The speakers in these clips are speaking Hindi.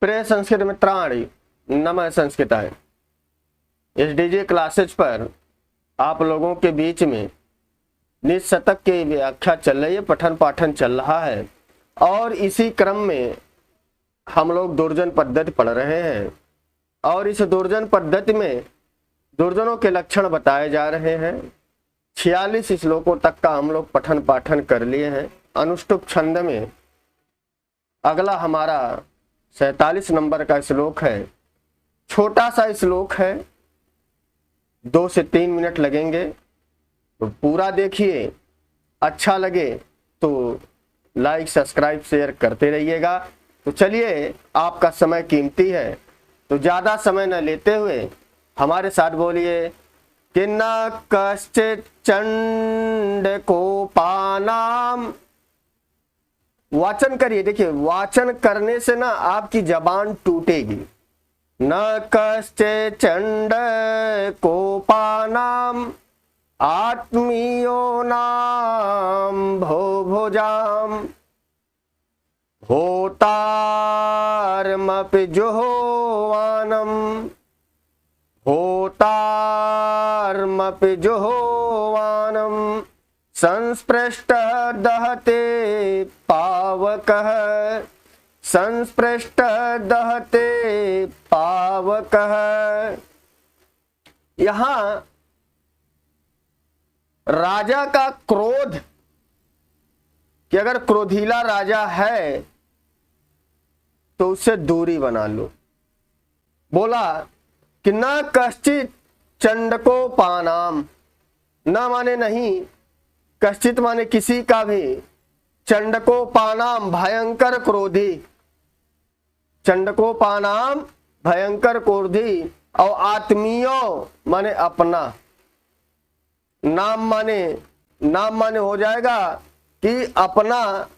प्रिय संस्कृत मित्राणि, नमः संस्कृताय। इस डीजे क्लासेज पर आप लोगों के बीच में निज शतक की व्याख्या चल रही है, पठन पाठन चल रहा है और इसी क्रम में हम लोग दुर्जन पद्धति पढ़ रहे हैं और इस दुर्जन पद्धति में दुर्जनों के लक्षण बताए जा रहे हैं। 46 श्लोकों तक का हम लोग पठन पाठन कर लिए हैं। अनुष्टुप छंद में अगला हमारा 47 नंबर का श्लोक है। छोटा सा श्लोक है, 2 से 3 मिनट लगेंगे, तो पूरा देखिए। अच्छा लगे तो लाइक सब्सक्राइब शेयर करते रहिएगा। तो चलिए, आपका समय कीमती है तो ज्यादा समय न लेते हुए हमारे साथ बोलिए कि न कश्चित् चंडकोपानाम। वाचन करिए। देखिए, वाचन करने से ना आपकी जबान टूटेगी। न कश्चित् चंडकोपानाम आत्मीयो नाम भोभुजाम होतारमपि जुहोवानम होतारमपि जुहोवानम संस्पृष्टः दहते पावकः संस्पृष्टः दहते पावकः। यहां राजा का क्रोध, कि अगर क्रोधीला राजा है तो उससे दूरी बना लो। बोला कि न कश्चित् चंडकोपानाम, न माने नहीं, कश्चित माने किसी का भी, चंडकोपानाम भयंकर क्रोधी, चंडकोपानाम भयंकर क्रोधी, और आत्मीयो माने अपना, नाम माने हो जाएगा कि अपना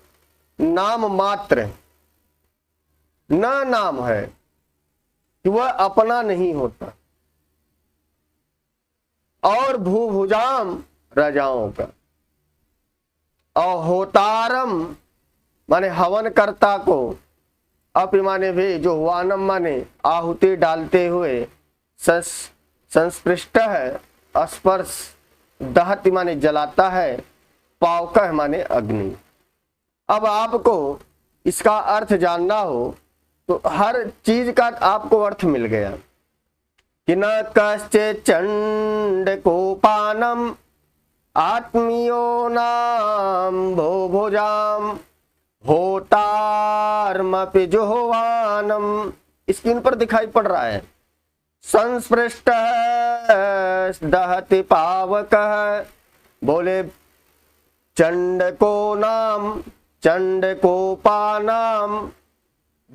नाम मात्र, न नाम है कि वह अपना नहीं होता। और भूभुजाम राजाओं का, और होतारम माने हवन कर्ता को, अपि माने भी, जो वानम माने आहुति डालते हुए, संस्पृष्ट है स्पर्श, दहति माने जलाता है, पावकः माने अग्नि। अब आपको इसका अर्थ जानना हो तो हर चीज का आपको अर्थ मिल गया कि न कश्चित् चंडकोपानम आत्मीयो नाम भोभुजाम होतारमपि जुहोवानम। स्क्रीन पर दिखाई पड़ रहा है। संस्पृष्टः दहति पावकः, बोले चंडकोपानाम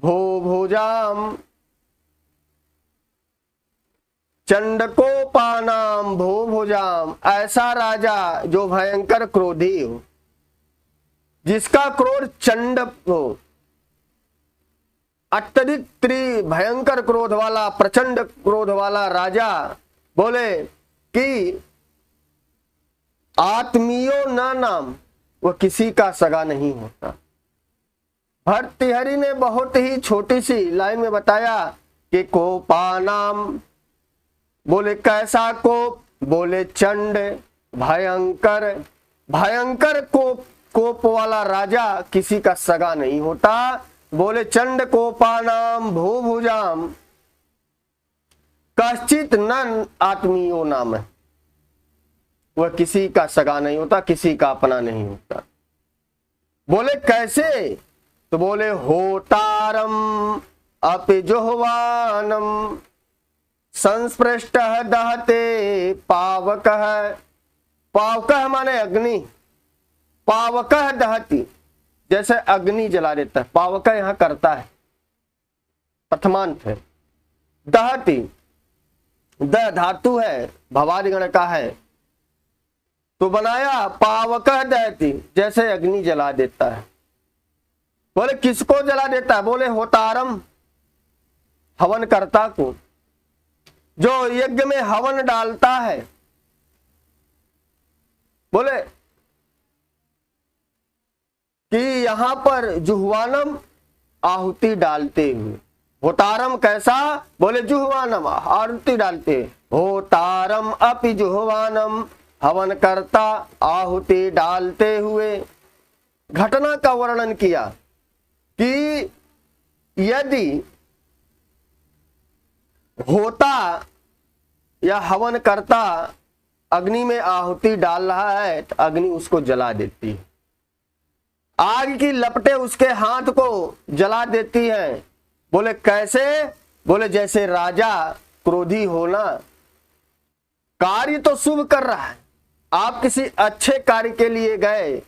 भूभुजाम, चंडकोपानाम भूभुजाम, ऐसा राजा जो भयंकर क्रोधी हो, जिसका क्रोध चंड हो, अत्यधिक भयंकर क्रोध वाला, प्रचंड क्रोध वाला राजा। बोले कि आत्मीयो न नाम, वह किसी का सगा नहीं होता। भर्तृहरि ने बहुत ही छोटी सी लाइन में बताया कि कोपानाम, बोले कैसा कोप, बोले चंड, भयंकर, भयंकर कोप वाला राजा किसी का सगा नहीं होता। बोले चंड कोपानाम भूभुजाम कश्चित न आत्मीयो नाम है, वह किसी का सगा नहीं होता, किसी का अपना नहीं होता। बोले कैसे, तो बोले होतारम अपि जुह्वानम संस्पृष्टः दहते पावकः, पावकः माने अग्नि, पावकः दहति, जैसे अग्नि जला देता है, पावकः यहां करता है, प्रथमांत है। दहति, द धातु है, भवादिगण का है, तो बनाया पावकः दहति, जैसे अग्नि जला देता है। बोले किसको जला देता है, बोले होतारम, हवन कर्ता को, जो यज्ञ में हवन डालता है। बोले कि यहां पर जुह्वानम, आहुति डालते हुए, होतारम कैसा, बोले जुहवानम, आहुति डालते, होतारम अपि जुहवानम, हवन करता आहुति डालते हुए। घटना का वर्णन किया कि यदि होता या हवन करता अग्नि में आहुति डाल रहा है तो अग्नि उसको जला देती है, आग की लपटें उसके हाथ को जला देती हैं। बोले कैसे, बोले जैसे राजा क्रोधी होना, कार्य तो शुभ कर रहा है, आप किसी अच्छे कार्य के लिए गए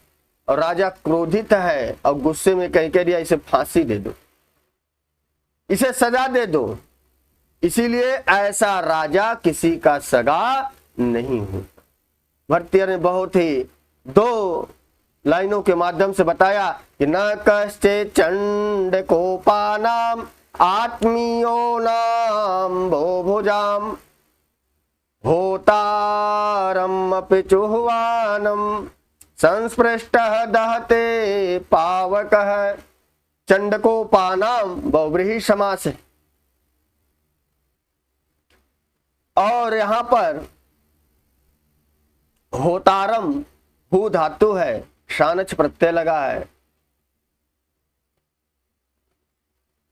और राजा क्रोधित है और गुस्से में कह दिया इसे फांसी दे दो, इसे सजा दे दो, इसीलिए ऐसा राजा किसी का सगा नहीं होता। भर्तृहरि ने बहुत ही 2 लाइनों के माध्यम से बताया कि न कश्चित् चंड कोपानाम आत्मीयो नाम भो भुजाम, होतारम अपि चुह्वानम, संस्पृष्टः दहते पावकः। चंडकोपानाम बहुव्रीहि समास है, और यहां पर होतारम हु धातु है, शानच प्रत्यय लगा है,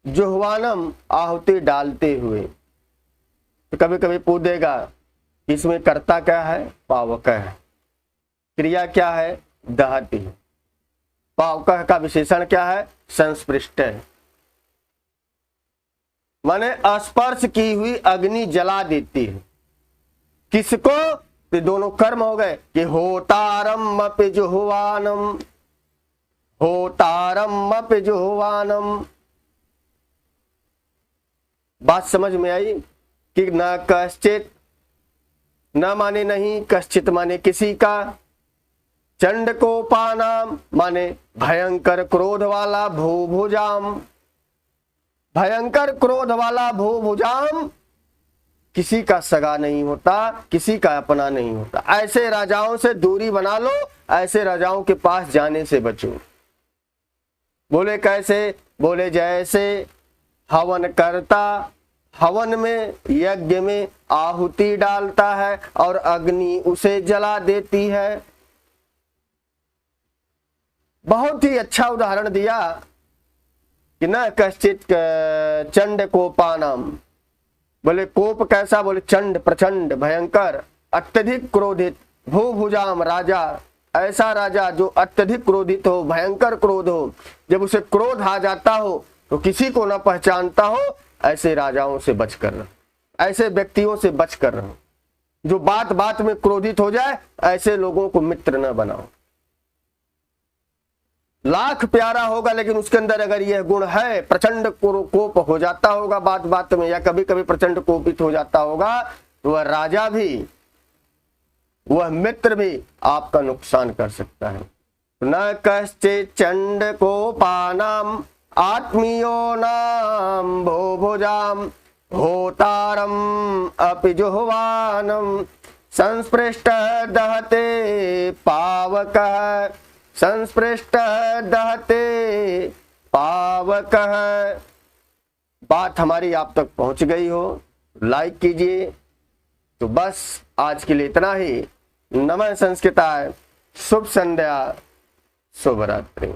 जुह्वानम आहुति डालते हुए। तो कभी कभी पूछ देगा इसमें कर्ता क्या है, पावक है, क्रिया क्या है, दहती है, पावक का विशेषण क्या है, संस्पृष्ट है, माने स्पर्श की हुई अग्नि जला देती है। किसको, तो दोनों कर्म हो गए कि होतारम अपि जुह्वानम, होतारम अपि जुह्वानम। बात समझ में आई कि न कश्चित, न माने नहीं, कश्चित माने किसी का, चंड कोपानाम माने भयंकर क्रोध वाला, भूभुजाम भयंकर क्रोध वाला, भूभुजाम किसी का सगा नहीं होता, किसी का अपना नहीं होता। ऐसे राजाओं से दूरी बना लो, ऐसे राजाओं के पास जाने से बचो। बोले कैसे, बोले जैसे हवन करता हवन में, यज्ञ में आहुति डालता है और अग्नि उसे जला देती है। बहुत ही अच्छा उदाहरण दिया कि न कश्चित चंड कोपानाम, बोले कोप कैसा, बोले चंड प्रचंड भयंकर अत्यधिक क्रोधित, भूभुजाम राजा, ऐसा राजा जो अत्यधिक क्रोधित हो, भयंकर क्रोध हो, जब उसे क्रोध आ जाता हो तो किसी को न पहचानता हो, ऐसे राजाओं से बच कर रहो, ऐसे व्यक्तियों से बच कर रहो। जो बात बात में क्रोधित हो जाए, ऐसे लोगों को मित्र न बनाओ। लाख प्यारा होगा लेकिन उसके अंदर अगर यह गुण है, प्रचंड कोप हो जाता होगा बात बात में, या कभी कभी प्रचंड कोपित हो जाता होगा, तो वह राजा भी, वह मित्र भी आपका नुकसान कर सकता है। न कश्चित् चंड कोपानाम आत्मीयो नाम भो भुजाम, होतारम अपि जुह्वानम, संस्पृष्ट दहते पावकः, संस्पृष्ट दहते पावकः। बात हमारी आप तक पहुंच गई हो, लाइक कीजिए। तो बस आज के लिए इतना ही। नमः संस्कृताय, शुभ संध्या, शुभ रात्रि।